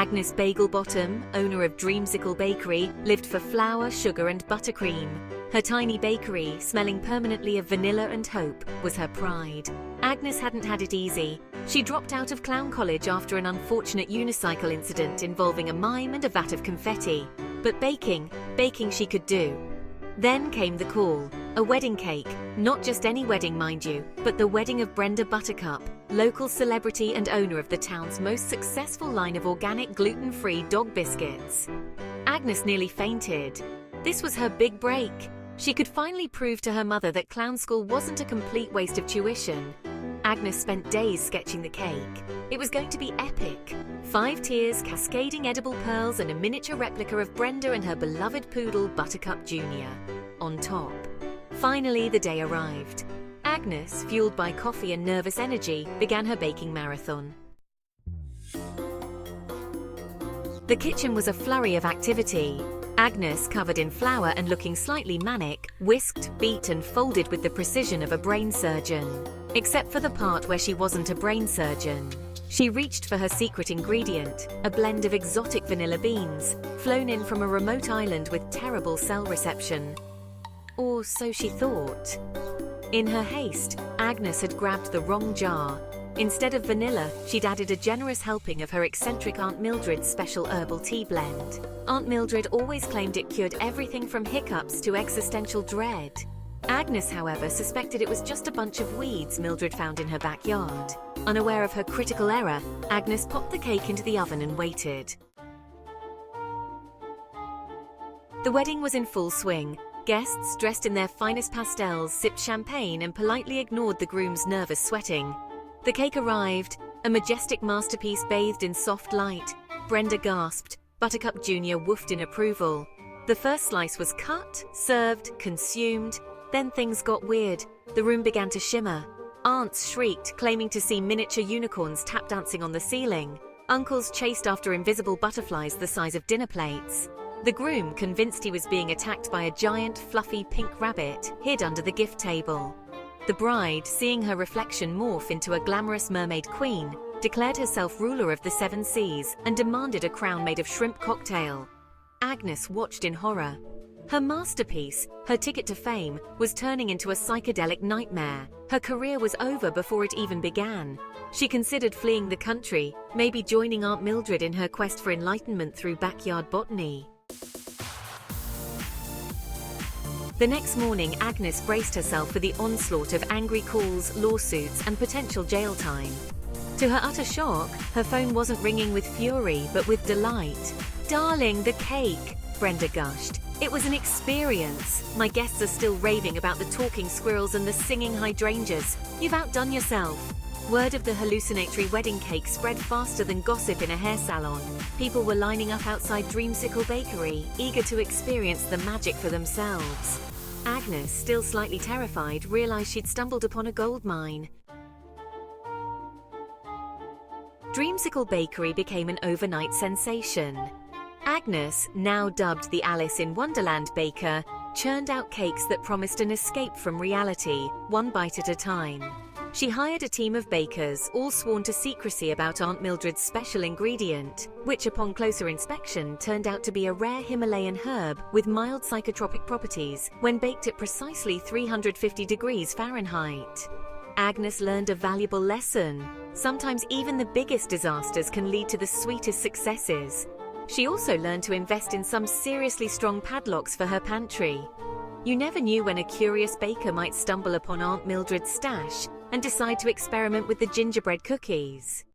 Agnes Bagelbottom, owner of Dreamsicle Bakery, lived for flour, sugar and buttercream. Her tiny bakery, smelling permanently of vanilla and hope, was her pride. Agnes hadn't had it easy. She dropped out of clown college after an unfortunate unicycle incident involving a mime and a vat of confetti. But baking she could do. Then came the call. A wedding cake. Not just any wedding, mind you, but the wedding of Brenda Buttercup, local celebrity and owner of the town's most successful line of organic gluten-free dog biscuits. Agnes nearly fainted. This was her big break. She could finally prove to her mother that clown school wasn't a complete waste of tuition. Agnes spent days sketching the cake. It was going to be epic. 5 tiers, cascading edible pearls, and a miniature replica of Brenda and her beloved poodle Buttercup Jr. on top. Finally, the day arrived. Agnes, fueled by coffee and nervous energy, began her baking marathon. The kitchen was a flurry of activity. Agnes, covered in flour and looking slightly manic, whisked, beat and folded with the precision of a brain surgeon. Except for the part where she wasn't a brain surgeon. She reached for her secret ingredient, a blend of exotic vanilla beans, flown in from a remote island with terrible cell reception. Or so she thought. In her haste, Agnes had grabbed the wrong jar. Instead of vanilla, she'd added a generous helping of her eccentric Aunt Mildred's special herbal tea blend. Aunt Mildred always claimed it cured everything from hiccups to existential dread. Agnes, however, suspected it was just a bunch of weeds Mildred found in her backyard. Unaware of her critical error, Agnes popped the cake into the oven and waited. The wedding was in full swing. Guests, dressed in their finest pastels, sipped champagne and politely ignored the groom's nervous sweating. The cake arrived, a majestic masterpiece bathed in soft light. Brenda gasped. Buttercup Jr. woofed in approval. The first slice was cut, served, consumed. Then things got weird. The room began to shimmer. Aunts shrieked, claiming to see miniature unicorns tap dancing on the ceiling. Uncles chased after invisible butterflies the size of dinner plates. The groom, convinced he was being attacked by a giant, fluffy pink rabbit, hid under the gift table. The bride, seeing her reflection morph into a glamorous mermaid queen, declared herself ruler of the 7 seas and demanded a crown made of shrimp cocktail. Agnes watched in horror. Her masterpiece, her ticket to fame, was turning into a psychedelic nightmare. Her career was over before it even began. She considered fleeing the country, maybe joining Aunt Mildred in her quest for enlightenment through backyard botany. The next morning, Agnes braced herself for the onslaught of angry calls, lawsuits, and potential jail time. To her utter shock, her phone wasn't ringing with fury, but with delight. "Darling, the cake," Brenda gushed. "It was an experience. My guests are still raving about the talking squirrels and the singing hydrangeas. You've outdone yourself." Word of the hallucinatory wedding cake spread faster than gossip in a hair salon. People were lining up outside Dreamsicle Bakery, eager to experience the magic for themselves. Agnes, still slightly terrified, realized she'd stumbled upon a gold mine. Dreamsicle Bakery became an overnight sensation. Agnes, now dubbed the Alice in Wonderland baker, churned out cakes that promised an escape from reality, one bite at a time. She hired a team of bakers, all sworn to secrecy about Aunt Mildred's special ingredient, which upon closer inspection turned out to be a rare Himalayan herb with mild psychotropic properties when baked at precisely 350 degrees Fahrenheit. Agnes learned a valuable lesson. Sometimes even the biggest disasters can lead to the sweetest successes. She also learned to invest in some seriously strong padlocks for her pantry. You never knew when a curious baker might stumble upon Aunt Mildred's stash and decide to experiment with the gingerbread cookies.